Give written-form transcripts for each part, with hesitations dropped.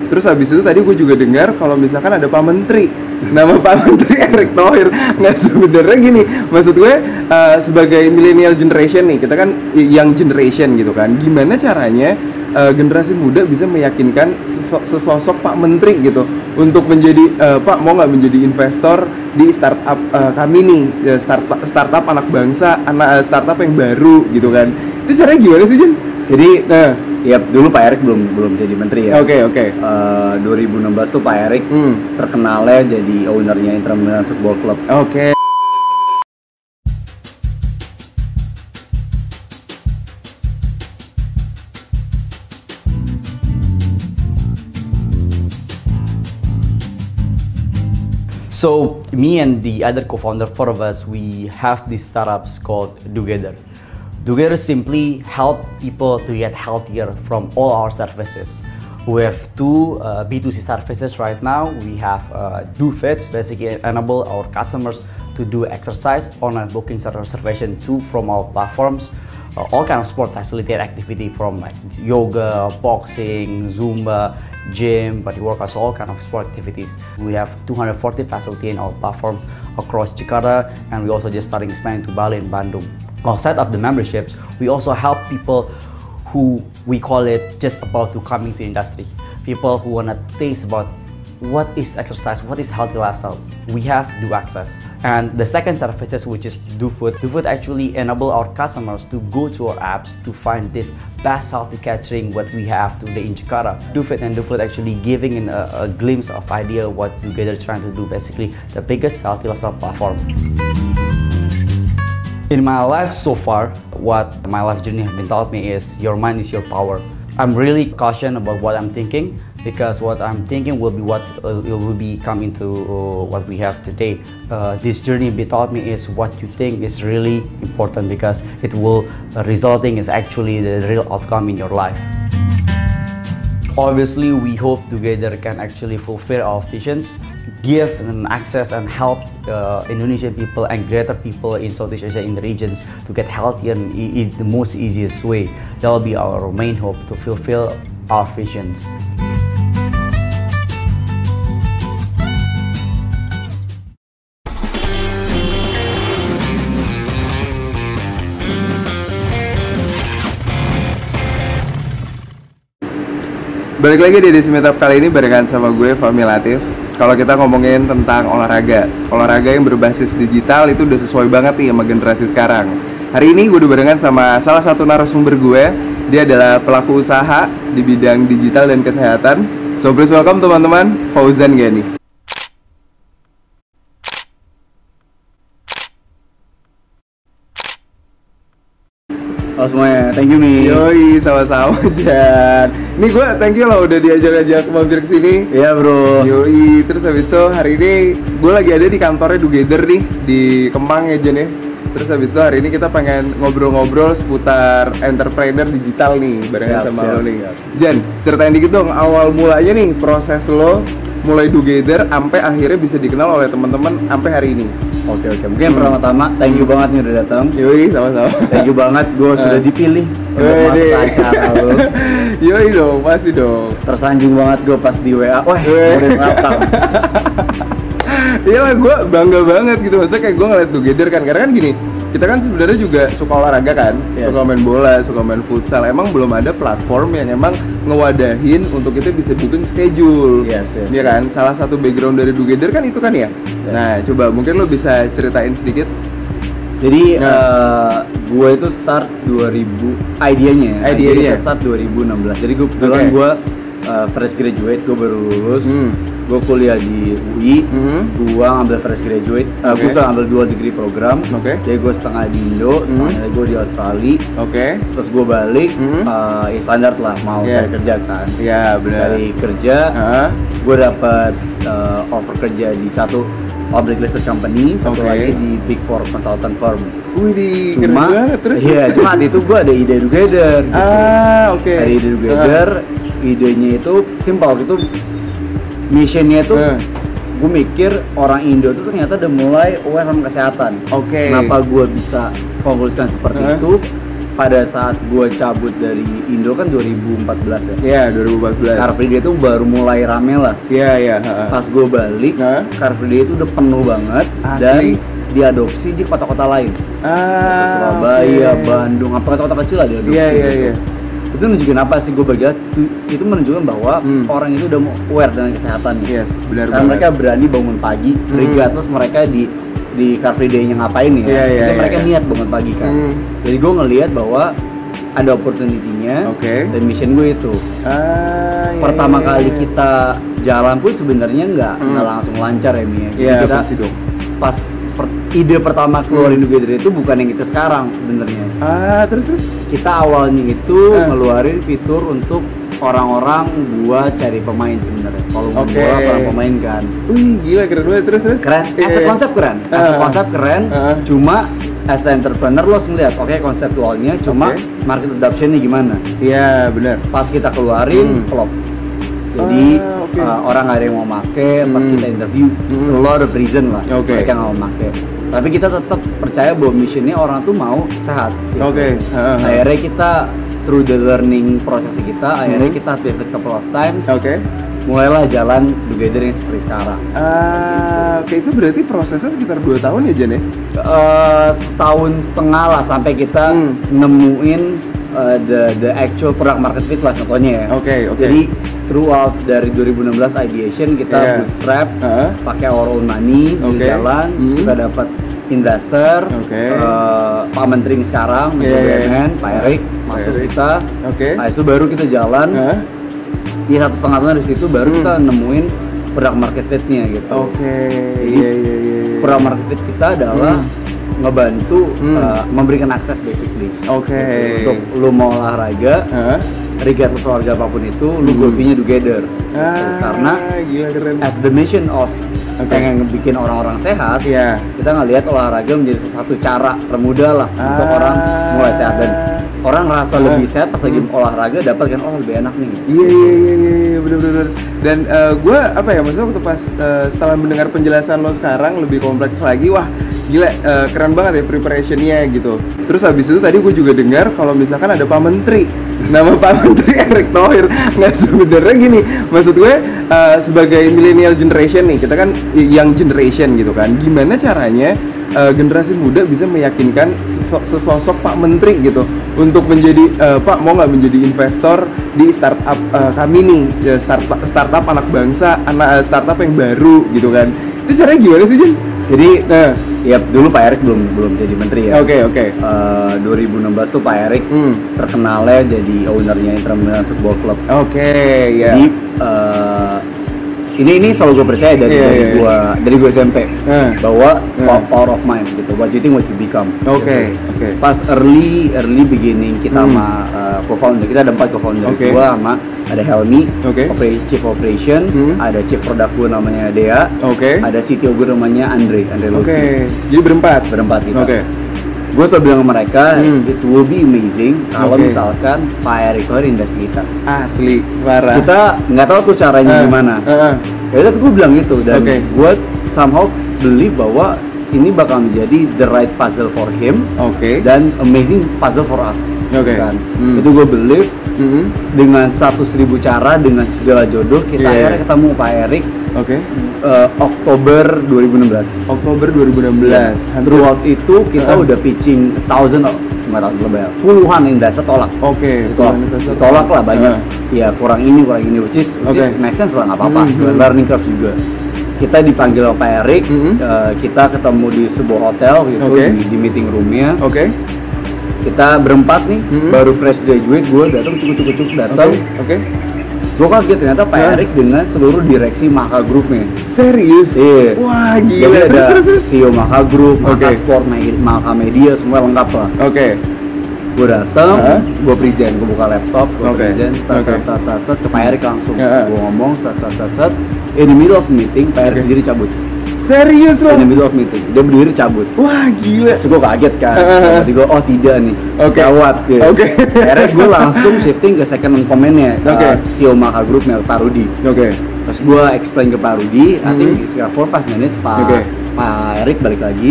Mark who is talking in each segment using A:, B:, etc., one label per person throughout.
A: Terus habis itu tadi gue juga dengar kalau misalkan ada Pak Menteri, nama Pak Menteri Erick Thohir. Nggak, sebenarnya gini, maksud gue sebagai millennial generation nih, kita kan young generation gitu kan, gimana caranya generasi muda bisa meyakinkan sesosok Pak Menteri gitu untuk menjadi Pak mau nggak menjadi investor di startup kami nih, startup anak bangsa, startup yang baru gitu kan. Itu caranya gimana sih, Jen?
B: Jadi ya dulu Pak Erick belum jadi menteri ya.
A: Oke.
B: 2016 tuh Pak Erick terkenalnya jadi ownernya Inter Milan Football Club.
A: Oke.
C: So me and the other co-founder, four of us, we have these startups called Dogether. Dogether simply help people to get healthier from all our services. We have two B2C services right now. We have DoFit, basically enable our customers to do exercise, online booking, reservation too from our platforms. All kind of sport facility and activity from like yoga, boxing, Zumba, gym, body workouts, all kind of sport activities. We have 240 facility in our platform across Jakarta, and we also just starting expanding to Bali and Bandung. Outside of the memberships, we also help people who we call it just about to come into industry. People who wanna taste about what is exercise, what is healthy lifestyle. We have Do Access. And the second services, which is DoFood. DoFood actually enable our customers to go to our apps to find this best healthy catering what we have today in Jakarta. DoFit and DoFood actually giving a glimpse of idea what Dogether trying to do, basically the biggest healthy lifestyle platform. In my life so far, what my life journey has been taught me is your mind is your power. I'm really cautious about what I'm thinking, because what I'm thinking will be what it will become into what we have today. This journey be taught me is what you think is really important, because it will resulting is actually the real outcome in your life. Obviously, we hope Dogether can actually fulfill our visions, give and access and help Indonesian people and greater people in Southeast Asia in the regions to get healthier in the most easiest way. That will be our main hope, to fulfill our visions.
A: Balik lagi di Desi Meetup kali ini barengan sama gue, Fahmi Latif. Kalau kita ngomongin tentang olahraga yang berbasis digital itu udah sesuai banget nih sama generasi sekarang. Hari ini gue udah barengan sama salah satu narasumber gue. Dia adalah pelaku usaha di bidang digital dan kesehatan. So please welcome teman-teman, Fauzan Ghani.
B: Halo semuanya, thank you Mi.
A: Yoi, sama-sama Jan. Ini gue thank you loh udah diajak-ajak mampir kesini.
B: Iya bro.
A: Yoi, terus habis itu hari ini gue lagi ada di kantornya Dogether nih di Kemang ya Jan ya. Terus habis itu hari ini kita pengen ngobrol-ngobrol seputar entrepreneur digital nih barengan sama lo nih. Jan, ceritain dikit dong awal mulanya nih proses lo mulai Dogether sampai akhirnya bisa dikenal oleh teman-teman sampai hari ini.
B: Oke. Mungkin pertama-tama thank you banget nih udah datang.
A: Yoi, sama-sama.
B: Thank you banget, gue sudah dipilih untuk masuk ke acara lo.
A: Yoi dong, pasti dong.
B: Tersanjung banget gue pas di WA. Wah, udah welcome.
A: Iya lah, gue bangga banget gitu. Maksudnya kayak gue ngeliat Dogether kan, karena kan gini, kita kan sebenarnya juga suka olahraga kan, suka main bola, suka main futsal. Emang belum ada platform yang emang ngewadahin untuk kita bisa booking schedule. Iya kan, salah satu background dari Dogether kan itu kan ya. Nah, coba mungkin lo bisa ceritain sedikit.
B: Jadi gue itu start 2000 idenya start 2016. Jadi gue kebetulan gue fresh graduate, gue baru lulus. Gue kuliah di UI, gue ngambil fresh graduate, gue ngambil dual degree program. Jadi gue setengah di Indo, setengah gue di Australia. Terus gue balik, ya standar lah mau cari kerja kan.
A: Iya benar.
B: Cari kerja, gue dapat offer kerja di satu public listed company, satu lagi di Big Four consultant firm.
A: Wih, keren banget terus.
B: Iya, cuma itu gue ada ide Dogether. Gitu. Ada ide Dogether, idenya itu simpel gitu. Missionnya tuh, gue mikir orang Indo tuh ternyata udah mulai aware sama kesehatan. Kenapa gue bisa konklusikan seperti itu? pada saat gue cabut dari Indo kan 2014 ya.
A: Iya, 2014.
B: Car Free Day itu baru mulai rame lah.
A: Iya.
B: Pas gue balik, Car Free Day itu udah penuh banget.
A: Asli.
B: Dan diadopsi di kota-kota lain. Surabaya, Bandung, apa kota-kota kecil lah diadopsi.
A: Iya.
B: Itu nunjukin apa sih gue bagian? Itu menunjukkan bahwa orang itu udah aware dengan kesehatan.
A: Yes, benar banget.
B: Dan mereka berani bangun pagi, regardless mereka di Car Free Day-nya ngapain ya. Mereka niat bangun pagi kan. Jadi gue ngelihat bahwa ada opportunity-nya dan mission gue itu. Pertama kali kita jalan pun sebenarnya nggak langsung lancar ya Mia. Jadi kita pas ide pertama keluarin Together itu bukan yang kita sekarang sebenarnya.
A: Terus
B: kita awalnya itu ngeluarin fitur untuk orang-orang buat cari pemain sebenarnya. Kalau gua orang pemain kan.
A: Wih, gila keren banget. Terus.
B: Keren. As a konsep keren. Konsep keren. Cuma as a entrepreneur lo harus ngeliat, konseptualnya cuma market adoption-nya gimana?
A: Iya, benar.
B: Pas kita keluarin flop. Jadi orang nggak ada yang mau make. Pas kita interview, a lot of reason lah mereka nggak mau make. Tapi kita tetap percaya bahwa missionnya orang tuh mau sehat. Akhirnya kita through the learning proses kita, akhirnya kita pivot couple of times. Mulailah jalan Together yang seperti sekarang.
A: Itu berarti prosesnya sekitar 2 tahun ya Jen ya?
B: Setahun setengah lah sampai kita nemuin the actual product market fit lah contohnya ya. Jadi throughout dari 2016 ideation kita bootstrap, pakai our own money, jalan, terus kita dapat investor, Pak Menteri sekarang, BUMN, Pak Erik masuk kita. Nah itu baru kita jalan. Di 1,5 tahun dari situ baru kita nemuin product market fit-nya gitu. Jadi product market fit kita adalah ngebantu memberikan akses basically. Untuk lu mau olahraga, regardless olahraga apapun itu, lu gopinya Together. Karena as the mission of pengen bikin orang-orang sehat, kita ngelihat olahraga menjadi salah satu cara termudah lah untuk orang mulai sehat dan orang ngerasa lebih sehat pas lagi olahraga dapat kan lebih enak nih.
A: Iya benar. Dan gue maksudnya waktu pas setelah mendengar penjelasan lo sekarang lebih kompleks lagi, wah gila keren banget ya preparationnya gitu. Terus habis itu tadi gue juga dengar kalau misalkan ada Pak Menteri, nama Pak Menteri Erick Thohir. Nggak, sebenarnya gini, maksud gue sebagai millennial generation nih, kita kan young generation gitu kan, gimana caranya generasi muda bisa meyakinkan sesosok Pak Menteri gitu untuk menjadi Pak mau nggak menjadi investor di startup kami nih, startup anak bangsa, startup yang baru gitu kan. Itu caranya gimana sih Jen?
B: Jadi ya dulu Pak Erik belum jadi menteri ya. 2016 tuh Pak Erik terkenalnya jadi ownernya Inter Milan Football Club. Jadi ini selalu gue percaya dari gue SMP bahwa power of mind gitu. What you think, what you become. Pas early beginning kita sama co-founder, kita ada 4 co-founder. Gue sama ada Helmi, Chief Operations, ada Chief Product gue namanya Dea, ada CTO gue namanya Andre Lutfi.
A: Jadi berempat
B: kita. Gue selalu bilang ke mereka, it will be amazing kalau misalkan Pak Erick Thohir invest kita.
A: Asli, parah.
B: Kita nggak tahu tuh caranya gimana. Ya tapi gue bilang gitu dan gue somehow believe bahwa ini bakal menjadi the right puzzle for him, dan amazing puzzle for us. Kan? Itu gue believe dengan 100.000 cara, dengan segala jodoh kita akhirnya ketemu Pak Erick. Oktober 2016. Throughout itu kita udah pitching puluhan investor tolak. Tolak lah banyak. Ya kurang ini which is make sense lah, nggak apa-apa. Learning curve juga. Kita dipanggil sama Pak Erick, kita ketemu di sebuah hotel gitu, di meeting roomnya. Kita berempat nih, baru fresh graduate, gue datang cukup datang. Gue kaget ternyata Pak Erick dengan seluruh direksi Maka Groupnya.
A: Serius?
B: Iya.
A: Wah gila.
B: Jadi ada CEO Maka Group, Maka Sport, Maka Media, semua lengkap lah. Gue datang, gue present, gue buka laptop, gue present, ke Pak Erick langsung. Gue ngomong, set. In the middle of meeting, Pak Erick berdiri cabut.
A: Serius loh?
B: In the middle of meeting, dia berdiri cabut.
A: Wah gila.
B: Terus gue kaget kan, jadi gue tidak nih, gawat gitu. Akhirnya gue langsung shifting ke second comment-nya, CEO Maka Group-nya, Pak Rudi. Terus gue explain ke Pak Rudi, I think sekitar 4-5 minutes, Pak Erick balik lagi.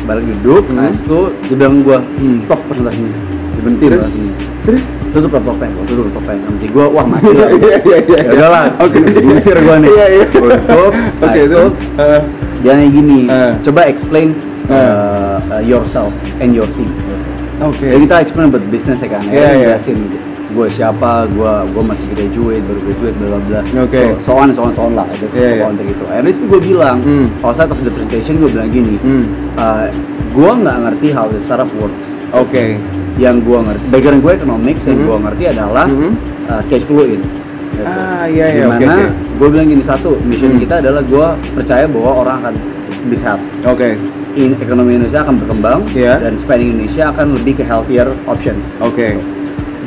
B: Balik duduk, nah itu dia bilang gue, stop presentasinya. diberhenti langsung.
A: Terus
B: tutup laptopnya, nanti gue wah mati lah.
A: Iya.
B: Ya udahlah, ngusir gue nih.
A: Iya.
B: Gue tutup, terus jangan gini, coba explain yourself and your team.
A: Oke.
B: Jadi kita explain about business ya kan, jelasin gue siapa, gue masih graduate, baru graduate, bla bla bla.
A: Oke.
B: So on lah, gitu. Akhirnya itu gue bilang, outside of the presentation gue bilang gini, gue nggak ngerti how the startup works.
A: Oke.
B: Yang gue ngerti, background gue economics, yang gue ngerti adalah cash flow in. Gitu.
A: Iya.
B: Dimana gue bilang gini, satu mission kita adalah gue percaya bahwa orang akan bisa sehat.
A: Oke.
B: Ekonomi Indonesia akan berkembang dan spending Indonesia akan lebih ke healthier options.
A: Oke.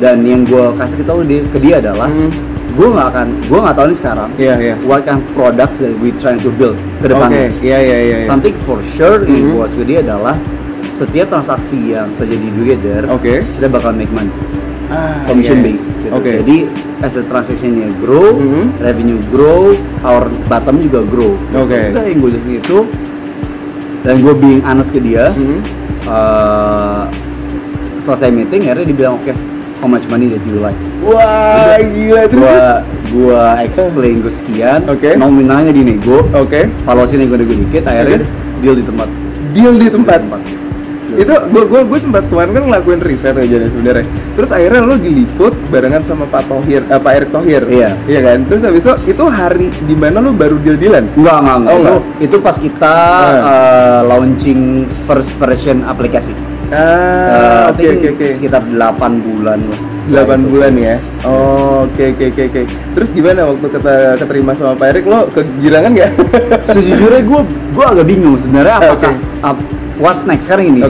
B: Dan yang gue kasih tahu ke dia adalah gue nggak tahu nih sekarang what kind of products that we trying to build ke depannya.
A: Iya.
B: Something for sure yang gue kasih ke dia adalah setiap transaksi yang terjadi together, kita bakal make money. Commission based gitu. Jadi as the transaction-nya grow, revenue grow, our bottom juga grow. Itu yang gue jelasin itu, dan gue being honest ke dia. Selesai meeting, akhirnya dia bilang oke, how much money that you like?
A: Wah, gila terus.
B: Gua explain gue sekian, nominalnya dinego, valuasi nego dikit, akhirnya deal di tempat.
A: Itu gue sempat kemarin kan ngelakuin riset aja nih sebenarnya. Terus akhirnya lo diliput barengan sama Pak Erick Thohir. Iya kan. Terus habis itu hari di mana lo baru deal-dealan?
B: Enggak. Itu pas kita launching first version aplikasi. Oke. Sekitar 8 bulan lah.
A: 8 bulan ya. Oke. Terus gimana waktu keterima sama Pak Erick, lo kegirangan nggak?
B: Sejujurnya gue agak bingung sebenarnya apakah what's next sekarang ini.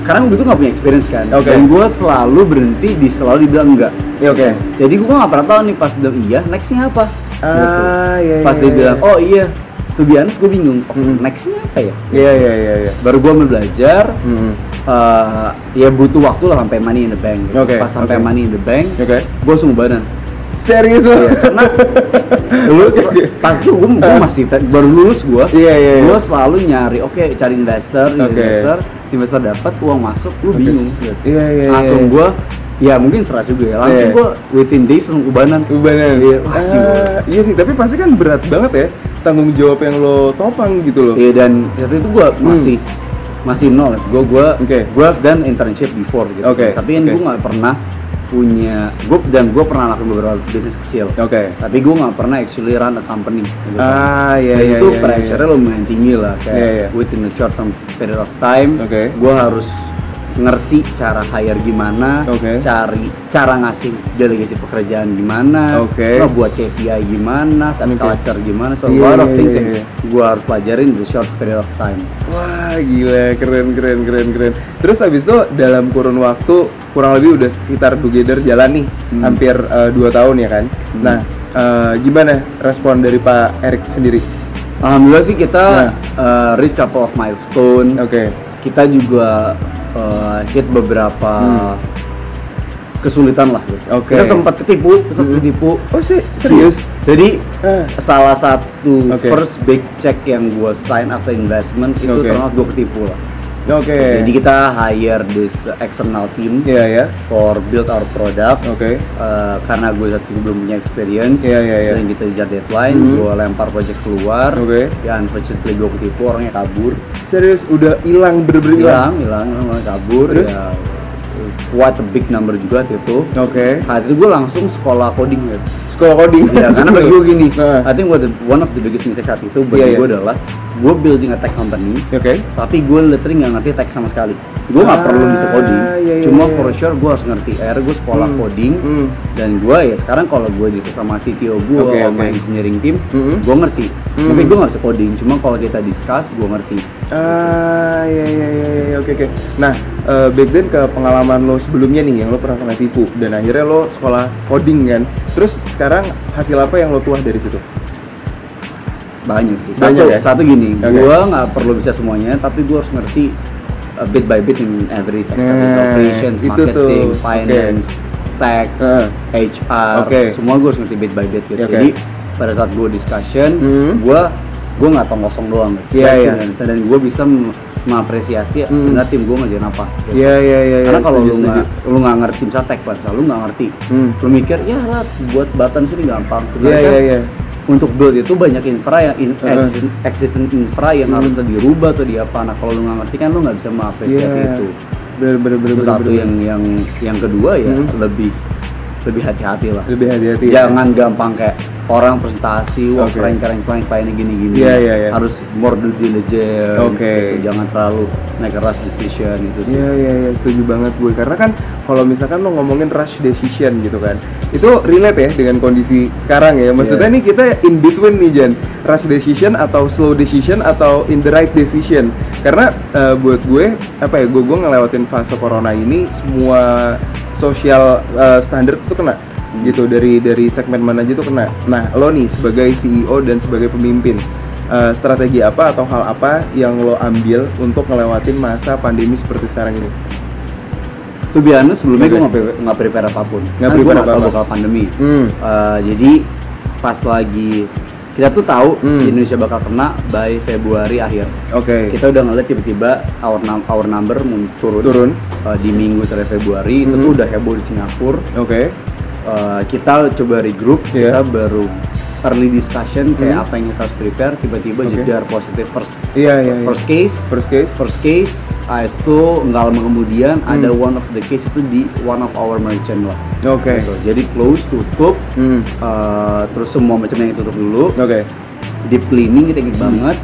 B: Karena gue tuh nggak punya experience kan. Dan gue selalu berhenti selalu dibilang enggak. Jadi gue nggak pernah tahu nih pas bilang iya, nextnya apa. Pas dia bilang oh iya, to be honest gue bingung. Nextnya apa ya?
A: Iya.
B: Baru gue mau belajar. Ya butuh waktu lah sampai money in the bank. Pas sampai money in the bank, gue langsung badan.
A: Serius lo?
B: Karena dulu pas itu gue masih baru lulus gue selalu nyari cari investor dapat uang masuk, gue bingung. Langsung gue mungkin stres juga ya, langsung gue within days langsung ubanan.
A: Iya sih, tapi pasti kan berat banget ya tanggung jawab yang lo topang gitu loh.
B: Dan saat itu gue masih nol. Gue dan internship before gitu. Tapi gue nggak pernah punya, gue pernah lakukan beberapa bisnis kecil. Tapi gue nggak pernah actually run a company. Itu pressure-nya lumayan tinggi lah. Kayak within a short term period of time, gue harus ngerti cara hire gimana, cara ngasih delegasi pekerjaan gimana, buat KPI gimana, set culture gimana, so a lot of things yang gue harus pelajarin di short period of time.
A: Wah gila, keren. Terus habis itu dalam kurun waktu kurang lebih udah sekitar together jalan nih, hampir 2 tahun ya kan. Nah gimana respon dari Pak Erick sendiri?
B: Alhamdulillah sih kita reach couple of milestone. Kita juga hit beberapa kesulitan lah gitu. Kita sempat ketipu.
A: Oh sih, serius?
B: Jadi salah satu first big check yang gue sign after investment itu ternyata gue ketipu lah. Jadi kita hire this external team for build our product. Karena gue saat itu belum punya experience, dan kita kejar deadline, gue lempar project keluar. Ya unfortunately gue ketipu, orangnya kabur.
A: Serius, udah hilang, bener-bener
B: hilang, kabur. Ya quite a big number juga itu. Saat itu gue langsung sekolah coding ya. Karena bagi gue gini, I think one of the biggest mistake saat itu bagi gue adalah gue building a tech company, tapi gue literally nggak ngerti tech sama sekali. Gue nggak perlu bisa coding, cuma for sure gue harus ngerti. Akhirnya gue sekolah coding, dan gue ya sekarang kalau gue gitu sama CTO gue, sama engineering team, gue ngerti. Mungkin gue nggak bisa coding, cuma kalau kita discuss, gue ngerti.
A: Oke. Nah, back then ke pengalaman lo sebelumnya nih, yang lo pernah kena tipu, dan akhirnya lo sekolah coding kan. Terus sekarang hasil apa yang lo tuah dari situ?
B: Banyak sih. Satu gini, gue nggak perlu bisa semuanya, tapi gue harus ngerti bit by bit in every sector, operations, marketing, finance, tech, HR, semua gue harus ngerti bit by bit gitu. Jadi pada saat gue discussion, gue nggak tong kosong doang, dan gue bisa mengapresiasi sebenarnya tim gue ngerjain apa. Gitu.
A: Iya.
B: Karena kalau lu nggak ngerti misalnya teknik, lu nggak ngerti, lu mikir ya lah buat button sini gampang. Sebenarnya untuk build itu banyak infra yang existing infra yang harus dirubah atau diapa. Nah kalau lu nggak ngerti kan lu nggak bisa mengapresiasi itu.
A: Bener.
B: Satu yang kedua ya lebih hati-hati lah.
A: Lebih hati-hati.
B: Jangan gampang kayak orang presentasi, wah keren ini gini.
A: Iya.
B: Harus more due diligence. Gitu. Jangan terlalu make a rush decision itu sih.
A: Iya, setuju banget gue. Karena kan kalau misalkan lo ngomongin rush decision gitu kan, itu relate ya dengan kondisi sekarang ya. Maksudnya nih kita in between nih Jan, rush decision atau slow decision atau in the right decision. Karena buat gue gue ngelewatin fase corona ini semua social standard itu kena gitu, dari segmen mana aja tuh kena. Nah lo nih sebagai CEO dan sebagai pemimpin, strategi apa atau hal apa yang lo ambil untuk ngelewatin masa pandemi seperti sekarang ini?
B: Tuh biasanya sebelumnya gue nggak prepare apapun,
A: nggak
B: tahu bakal pandemi. Jadi pas lagi kita tuh tahu Indonesia bakal kena by Februari akhir. Kita udah ngeliat tiba-tiba our number turun. Di minggu terakhir Februari itu tuh udah heboh di Singapura. Kita coba regroup, kita baru early discussion kayak apa yang kita harus prepare, tiba-tiba jedar positif first case. Itu nggak lama kemudian ada one of the case itu di one of our merchant lah. Gitu. Jadi close, tutup, terus semua macam yang tutup dulu. Deep cleaning kita inget banget.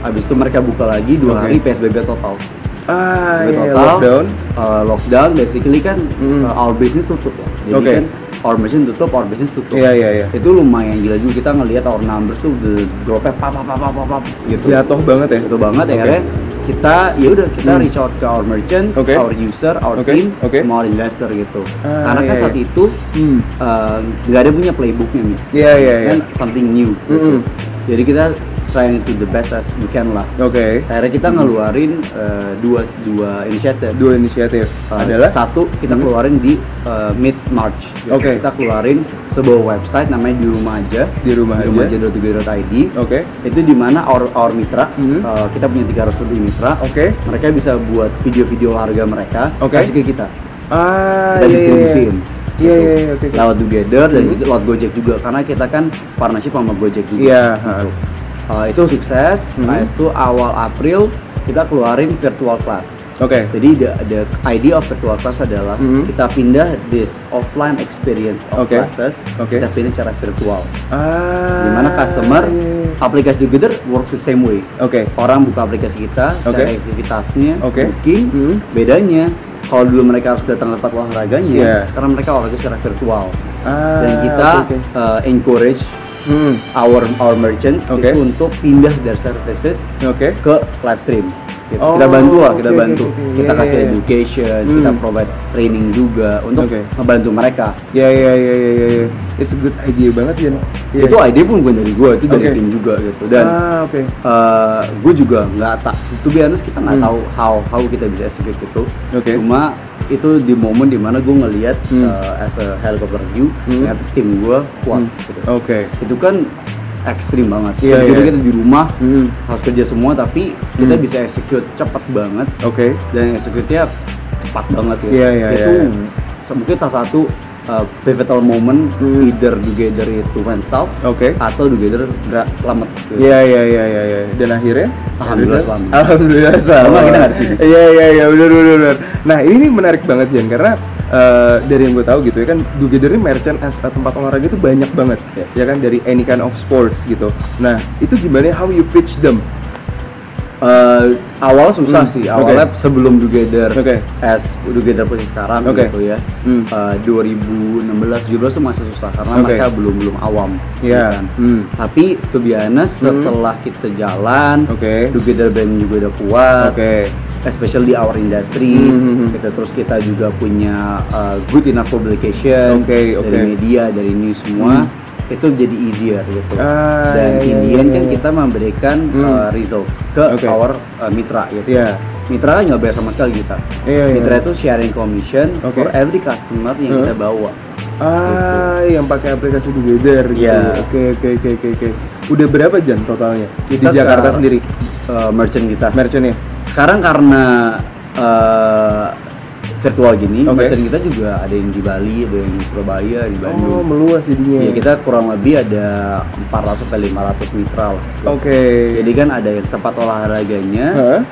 B: Habis itu mereka buka lagi 2 hari PSBB total. Lockdown basically kan our business tutup lah. Jadi kan our merchant tutup, our business tutup. Itu lumayan gila juga, kita ngelihat our numbers tuh dropnya pap gitu.
A: Jatuh banget ya.
B: Akhirnya kita reach out ke our merchants, our user, our team, sama our investor gitu. Karena kan saat itu nggak ada punya playbooknya nih. Kan something new gitu. Jadi kita trying to the best as we can lah. Akhirnya kita ngeluarin dua inisiatif. Adalah satu kita keluarin di mid March. Kita keluarin sebuah website namanya di rumah aja.together.id. Itu di mana our mitra, kita punya 300 lebih mitra. Mereka bisa buat video-video harga mereka kasih ke kita. Kita distribusiin. Lewat Together dan juga lewat Gojek juga, karena kita kan partnership sama Gojek juga. Itu sukses. Nah itu awal April kita keluarin virtual class. Jadi the idea of virtual class adalah kita pindah this offline experience of classes, kita pindah secara virtual. Dimana customer aplikasi Together works the same way. Orang buka aplikasi kita, cari aktivitasnya, booking. Bedanya kalau dulu mereka harus datang ke tempat olahraganya, sekarang mereka olahraga secara virtual. Dan kita encourage our merchants itu untuk pindah dari services ke live stream. Gitu. Kita bantu, kita kasih education, kita provide training juga untuk ngebantu mereka.
A: It's a good idea banget ya.
B: Itu ide pun bukan dari gue, itu dari tim juga gitu. Dan gue juga nggak to be honest, kita nggak tahu how kita bisa execute itu. Cuma itu di momen dimana gue ngelihat as a helicopter view, ternyata tim gue kuat. Gitu. Itu kan ekstrim banget. Kita di rumah harus kerja semua, tapi kita bisa execute cepat banget. Dan execute-nya cepat banget gitu. Itu mungkin salah satu pivotal moment, either Together itu went south atau Together selamat.
A: Dan akhirnya
B: alhamdulillah selamat.
A: Alhamdulillah
B: kita nggak di sini.
A: Benar. Nah ini menarik banget Jan, karena dari yang gue tahu gitu ya kan, Together ini merchant as tempat olahraga itu banyak banget, ya kan, dari any kind of sports gitu. Nah itu gimana, how you pitch them?
B: Awal susah sih, awalnya sebelum Together as Together posisi sekarang gitu ya. 2016-17 masih susah karena mereka belum awam. Kan? Tapi to be honest, setelah kita jalan, Together brand juga udah kuat. Especially our industry, terus kita juga punya good enough publication dari media, dari news semua. Itu jadi easier gitu. Dan Indian kan kita memberikan result ke our mitra gitu. Mitra kan nggak bayar sama sekali kita. Mitra itu sharing commission for every customer yang kita bawa.
A: Yang pakai aplikasi Together gitu. Oke. Udah berapa Jan totalnya di Jakarta sendiri?
B: Merchant kita.
A: Merchantnya
B: sekarang karena virtual gini, merchant kita juga ada yang di Bali, ada yang di Surabaya, di Bandung.
A: Oh, meluas jadinya.
B: Iya, kita kurang lebih ada 400 sampai 500 mitra lah.
A: Oke.
B: Jadi kan ada yang tempat olahraganya,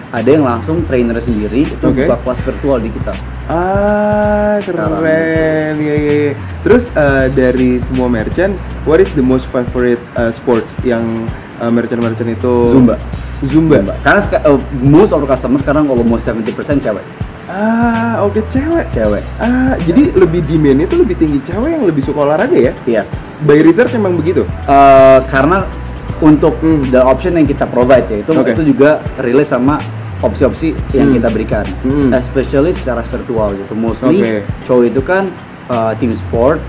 B: ada yang langsung trainer sendiri itu buka kelas virtual di kita.
A: Ah, keren. Iya. Terus dari semua merchant, what is the most favorite sports yang merchant-merchant itu? Zumba. Karena
B: most of our customers sekarang almost 70% cewek.
A: Ah, oke, cewek. Ah, jadi lebih demand itu lebih tinggi cewek yang lebih suka olahraga ya?
B: Yes.
A: By research emang begitu?
B: Karena untuk the option yang kita provide ya itu juga relate sama opsi-opsi yang kita berikan, especially secara virtual gitu. Mostly cowok itu kan team sport,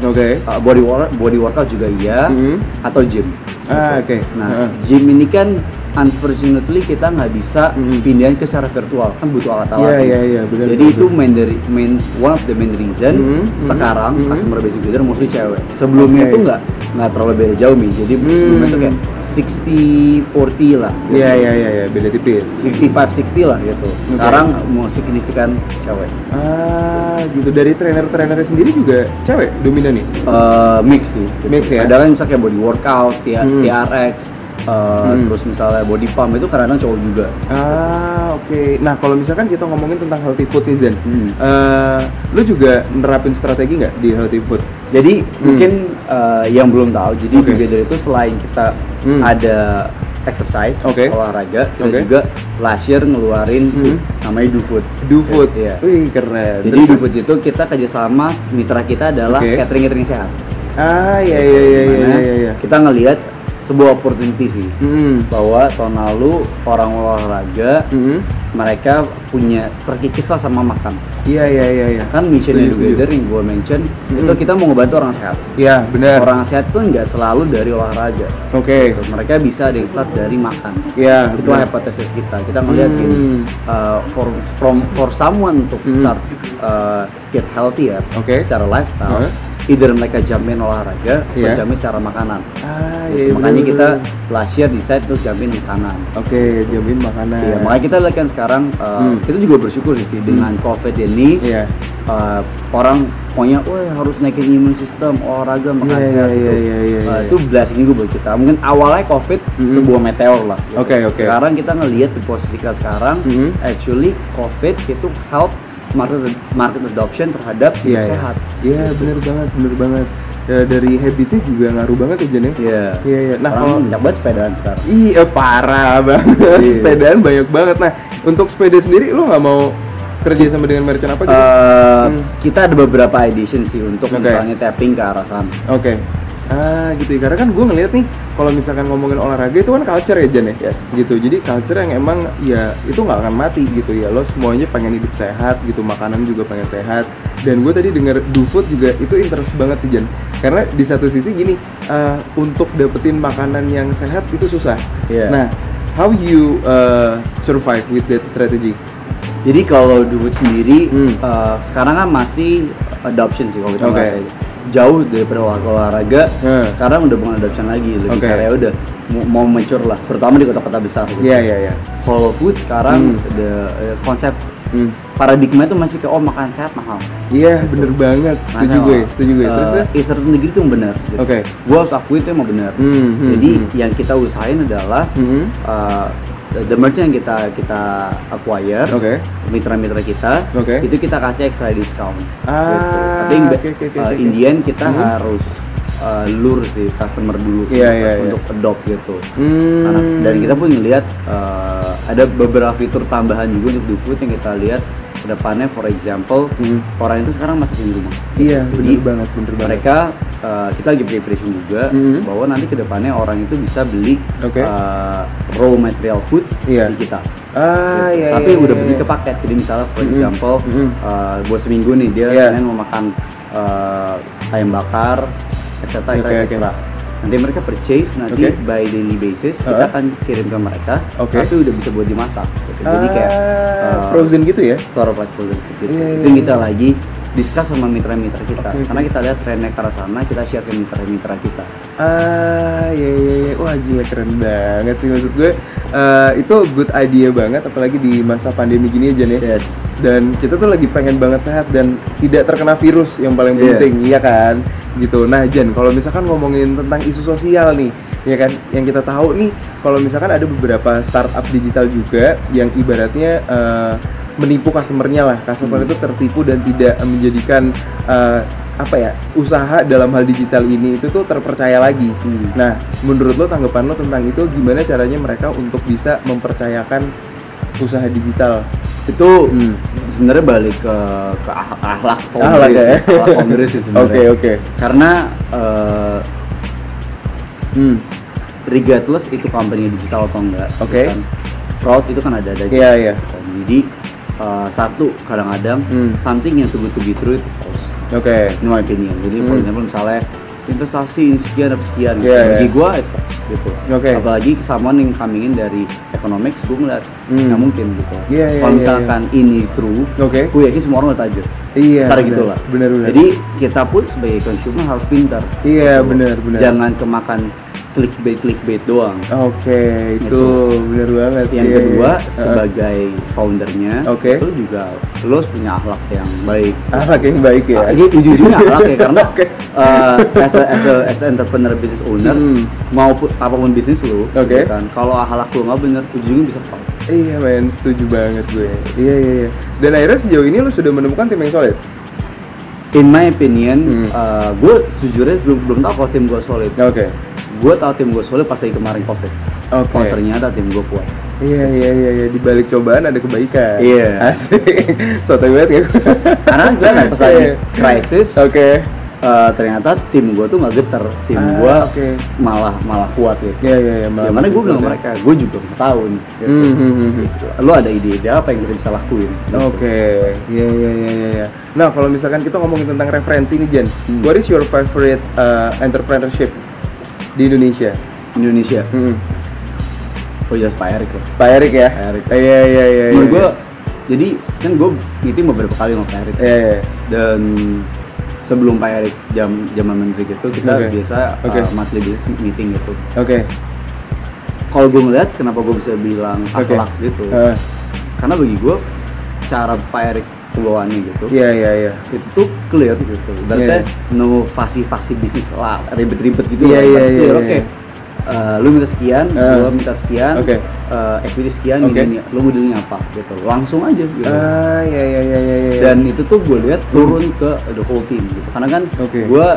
B: body workout juga iya, atau gym. Nah, gym ini kan unfortunately kita nggak bisa pindahin ke secara virtual, kan butuh alat-alat.
A: Benar.
B: Jadi itu one of the main reason sekarang customer base together mostly cewek. Sebelumnya itu nggak terlalu beda jauh nih. Jadi sebelumnya itu kayak 60-40 lah.
A: Iya, beda tipis.
B: 55-60 lah gitu. Sekarang mau signifikan cewek.
A: Ah, gitu. Dari trainer-trainernya sendiri juga cewek dominan nih?
B: Mix sih. Gitu.
A: Mix ya.
B: Ada kan misalnya kayak body workout, TRX, terus misalnya body pump itu kadang-kadang cowok juga.
A: Ah, oke. Nah, kalau misalkan kita ngomongin tentang healthy food nih Zen, lu juga nerapin strategi nggak di healthy food?
B: Jadi mungkin yang belum tahu, jadi Together itu selain kita ada exercise, olahraga, kita juga last year ngeluarin namanya
A: DoFood.
B: Iya.
A: Wih, keren.
B: Jadi DoFood itu kita kerjasama, mitra kita adalah catering sehat.
A: Ah, iya.
B: Kita ngelihat sebuah opportunity sih, bahwa tahun lalu orang olahraga mereka punya terkikis lah sama makan.
A: Iya.
B: Kan missionnya Together yang gue mention itu kita mau ngebantu orang sehat.
A: Iya, benar.
B: Orang sehat tuh nggak selalu dari olahraga. Gitu. Mereka bisa ada yang start dari makan.
A: Iya.
B: Itu hipotesis kita. Kita ngeliat gini, for someone untuk start get healthy ya, secara lifestyle. Either mereka jamin olahraga atau jamin secara makanan. Makanya kita last year decide untuk jamin makanan.
A: Jamin makanan.
B: Iya, makanya kita lihat kan sekarang kita juga bersyukur sih dengan COVID ini. Orang pokoknya harus naikin imun sistem, olahraga, makan sehat itu blessing juga buat kita. Mungkin awalnya COVID sebuah meteor lah. Sekarang kita ngelihat di posisi kita sekarang, actually COVID itu help market adoption terhadap hidup sehat.
A: Iya, bener banget. Ya, dari habitnya juga ngaruh banget ya Jen ya. Iya. Nah, kalau
B: banyak banget sepedaan sekarang.
A: Iya, parah banget. Sepedaan banyak banget. Nah, untuk sepeda sendiri lo nggak mau kerja sama dengan merchant apa gitu?
B: Kita ada beberapa edition sih untuk misalnya tapping ke arah sana.
A: Ah, gitu ya. Karena kan gue ngeliat nih, kalau misalkan ngomongin olahraga itu kan culture ya Jan ya. Gitu. Jadi culture yang emang ya itu nggak akan mati gitu ya. Lo semuanya pengen hidup sehat gitu, makanan juga pengen sehat. Dan gue tadi denger DoFood juga itu interest banget sih Jan. Karena di satu sisi gini, untuk dapetin makanan yang sehat itu susah. Nah, how you survive with that strategy?
B: Jadi kalau DoFood sendiri sekarang kan masih adoption sih kalau kita jauh daripada olahraga. Sekarang udah bukan adoption lagi, lebih kayak udah mau mature lah, terutama di kota-kota besar gitu.
A: Iya.
B: Whole food sekarang konsep paradigma itu masih kayak makan sehat mahal.
A: Iya, bener banget. Setuju gue. Terus
B: di certain degree itu yang benar. Gue harus akui itu emang benar. Jadi yang kita usahain adalah the merchant yang kita acquire, mitra-mitra kita, itu kita kasih extra discount. Tapi in the end kita harus lure sih customer dulu untuk adopt gitu. Karena dari kita pun ngelihat ada beberapa fitur tambahan juga untuk DoFood yang kita lihat kedepannya. For example, orang itu sekarang masak di rumah.
A: Iya, bener banget.
B: Mereka kita lagi preparation juga bahwa nanti kedepannya orang itu bisa beli raw material food di kita. Tapi udah beli ke paket. Jadi misalnya for example buat seminggu nih dia Senin mau makan ayam bakar, etc. Nanti mereka purchase by daily basis, kita akan kirim ke mereka, tapi udah bisa buat dimasak gitu. Jadi kayak
A: frozen gitu ya?
B: Sort of like frozen gitu. Itu kita lagi discuss sama mitra-mitra kita. Karena kita lihat trennya ke arah sana, kita share ke mitra-mitra kita.
A: Iya. Wah gila, keren banget sih, maksud gue itu good idea banget, apalagi di masa pandemi gini aja nih.
B: Yes.
A: Dan kita tuh lagi pengen banget sehat dan tidak terkena virus yang paling penting, iya kan? Gitu. Nah Jan, kalau misalkan ngomongin tentang isu sosial nih, ya kan, yang kita tahu nih, kalau misalkan ada beberapa startup digital juga yang ibaratnya menipu customer-nya lah. Customer itu tertipu dan tidak menjadikan usaha dalam hal digital ini itu tuh terpercaya lagi. Nah, menurut lo, tanggapan lo tentang itu, gimana caranya mereka untuk bisa mempercayakan usaha digital?
B: Itu sebenarnya balik ke akhlak founder sih sebenarnya.
A: Oke.
B: Karena regardless itu company digital atau enggak, kan, fraud itu kan ada aja.
A: Iya.
B: Jadi satu, kadang-kadang something yang to be true itu false. In my opinion. Jadi for example misalnya investasi sekian dapat sekian, bagi gua itu false gitu. Apalagi someone yang coming in dari economics, gua ngeliat nggak mungkin gitu. Kalau misalkan ini true, gua yakin semua orang udah tajir. Besar gitulah.
A: Benar.
B: Jadi kita pun sebagai consumer harus pintar.
A: Iya, benar.
B: Jangan kemakan clickbait doang.
A: Itu benar banget.
B: Yang kedua, sebagai foundernya, itu juga lo harus punya akhlak yang baik.
A: Akhlak yang baik ya.
B: Ujung-ujungnya akhlak ya, karena as a entrepreneur business owner, maupun apapun bisnis lo, kan, kalau akhlak lo nggak bener, ujungnya bisa fail.
A: Iya men, setuju banget gue. Iya. Dan akhirnya sejauh ini lo sudah menemukan tim yang solid?
B: In my opinion, gue sejujurnya belum tahu kalau tim gue solid. Gue tahu tim gue solid pas lagi kemarin COVID. Oh ternyata tim gue kuat.
A: Iya. Di balik cobaan ada kebaikan.
B: Iya.
A: Asik. Sotoy banget ya.
B: Karena gue kan pas lagi krisis. Ternyata tim gue tuh nggak getar. Tim gue malah kuat gitu.
A: Iya.
B: Yang mana gue bilang mereka, gue juga nggak tahu nih. Gitu. Lo ada ide-ide apa yang kita bisa lakuin?
A: Iya. Nah kalau misalkan kita ngomongin tentang referensi nih Jan, what is your favorite entrepreneurship di Indonesia?
B: Jelas Pak Erik lah.
A: Pak Erik ya? Iya.
B: Menurut gue, jadi kan gue meeting beberapa kali sama Pak Erik. Dan sebelum Pak Erik zaman menteri gitu, kita biasa monthly business meeting gitu. Kalau gue ngeliat, kenapa gue bisa bilang akhlak gitu? Karena bagi gue, cara Pak Erik keluarnya gitu.
A: Iya.
B: Itu tuh clear gitu. Berarti no fasi bisnis lah, ribet-ribet gitu.
A: Iya.
B: Lu minta sekian, gua minta sekian, equity sekian, gini, lu modelnya apa gitu, langsung aja gitu.
A: Iya.
B: Dan itu tuh gue lihat turun ke the whole team gitu, karena kan gue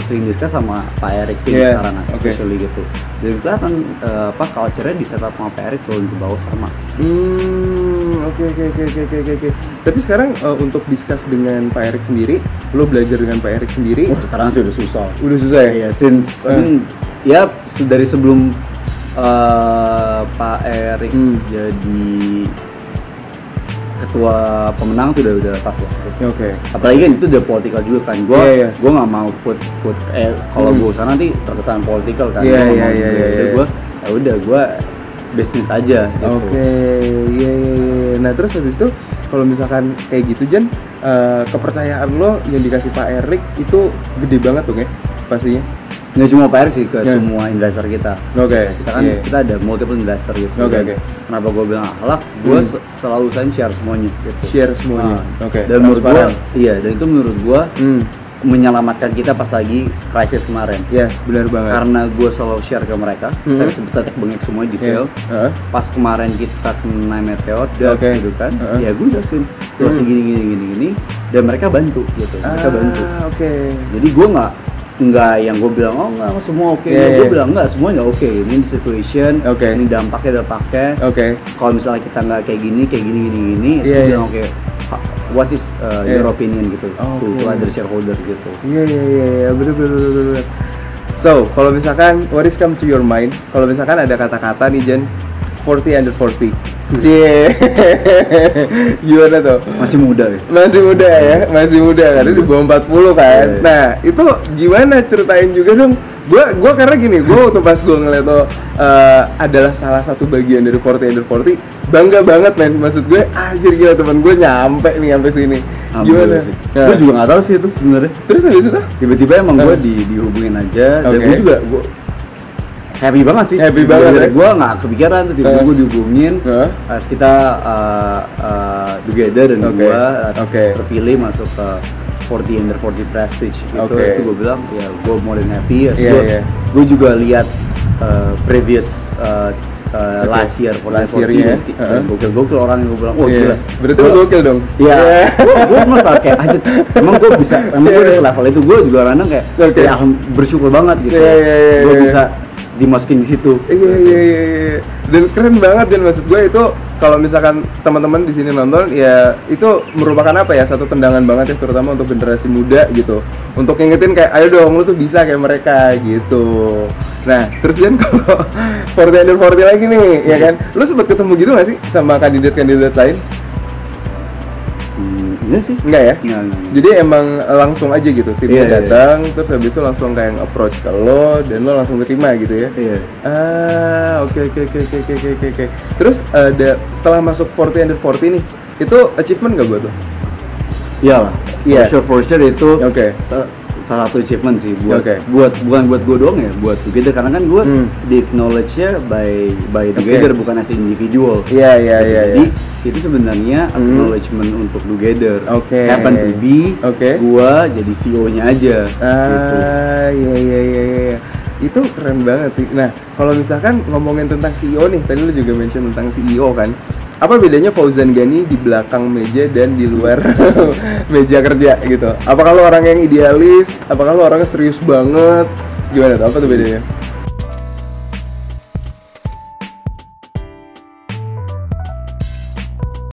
B: sering discuss sama Pak Erik sekarang, especially gitu. Dan kelihatan culture-nya di setup sama Pak Erik turun ke bawah sama.
A: Oke. Tapi sekarang untuk discuss dengan Pak Erik sendiri, lo belajar dengan Pak Erik sendiri?
B: Sekarang sih udah susah.
A: Udah susah ya?
B: Iya, since ya dari sebelum Pak Erik jadi ketua pemenang tuh udah tough lah. Apalagi kan itu udah politikal juga kan. Gue nggak mau put kalau gue sana nanti terkesan politikal kan. Gue bisnis aja.
A: Iya. Nah terus habis itu kalau misalkan kayak gitu Jan, kepercayaan lo yang dikasih Pak Erik itu gede banget tuh ya pastinya.
B: Nggak cuma Pak Erik sih, ke semua investor kita. Kita kan kita ada multiple investor gitu. Kenapa gue bilang akhlak? Gue selalu share semuanya gitu. Dan menurut gue, dan itu menurut gue menyelamatkan kita pas lagi krisis kemarin.
A: Benar banget.
B: Karena gue selalu share ke mereka, kita bengek semua detail. Pas kemarin kita kena meteor, gitu kan, ya gue jelasin situasi gini, dan mereka bantu gitu. Jadi gue nggak yang gue bilang nggak semua oke. Gue bilang nggak, semua nggak oke. Ini situation, ini dampaknya kalau misalnya kita nggak kayak gini, gue bilang oke. What is your opinion gitu to other shareholder gitu.
A: Iya, bener. So, kalau misalkan what is come to your mind, kalau misalkan ada kata-kata nih Jan, 40 under 40. Gimana tuh?
B: Masih muda
A: ya? Masih muda karena di bawah 40 kan. Nah, itu gimana, ceritain juga dong Gue karena gini, gue waktu pas gue ngeliat lo adalah salah satu bagian dari 40 Under 40, bangga banget men. Maksud gue, anjir gila teman gue nyampe nih sampai sini. Gimana?
B: Ya. Gue juga nggak tahu sih itu sebenarnya.
A: Terus habis itu
B: tiba-tiba emang gue dihubungin aja, dan gue juga happy banget sih.
A: Happy banget ya?
B: Gue nggak kepikiran tuh tiba-tiba gue dihubungin. Kita together dan gue terpilih masuk ke 40 Under 40 Prestige gitu. Itu gue bilang ya gue more than happy. Gue juga lihat previous last year
A: ya.
B: Gokil orang yang gue bilang, gila.
A: Berarti lo gokil dong?
B: Iya. Gue merasa kayak aja. Emang gue bisa, emang gue di level itu gue juga kadang kayak ya bersyukur banget gitu. Gue bisa dimasukin di situ.
A: Iya. Dan keren banget, dan maksud gue itu kalau misalkan teman-teman di sini nonton ya itu merupakan apa ya, satu tendangan banget ya, terutama untuk generasi muda gitu, untuk ngingetin kayak ayo dong lu tuh bisa kayak mereka gitu. Nah terus Dan kalau 40 Under 40 lagi nih ya kan, lu sempat ketemu gitu nggak sih sama kandidat-kandidat lain?
B: Enggak sih.
A: Enggak ya?
B: Enggak.
A: Jadi emang langsung aja gitu, timnya datang, terus habis itu langsung kayak approach ke lo, dan lo langsung terima gitu ya?
B: Iya.
A: Oke. Terus setelah masuk 40 Under 40 nih, itu achievement nggak buat lo?
B: Iyalah. For sure itu salah satu achievement sih buat bukan buat gue doang ya, buat Together, karena kan gue di acknowledge-nya by Together, bukan as individual.
A: Iya.
B: Jadi itu sebenarnya acknowledgement untuk Together. Happen to be gue jadi CEO-nya aja.
A: Iya. Itu keren banget sih. Nah, kalau misalkan ngomongin tentang CEO nih, tadi lu juga mention tentang CEO kan. Apa bedanya Fauzan Gani di belakang meja dan di luar meja kerja gitu? Apakah lo orang yang idealis? Apakah lo orang yang serius banget? Gimana tuh? Apa tuh bedanya?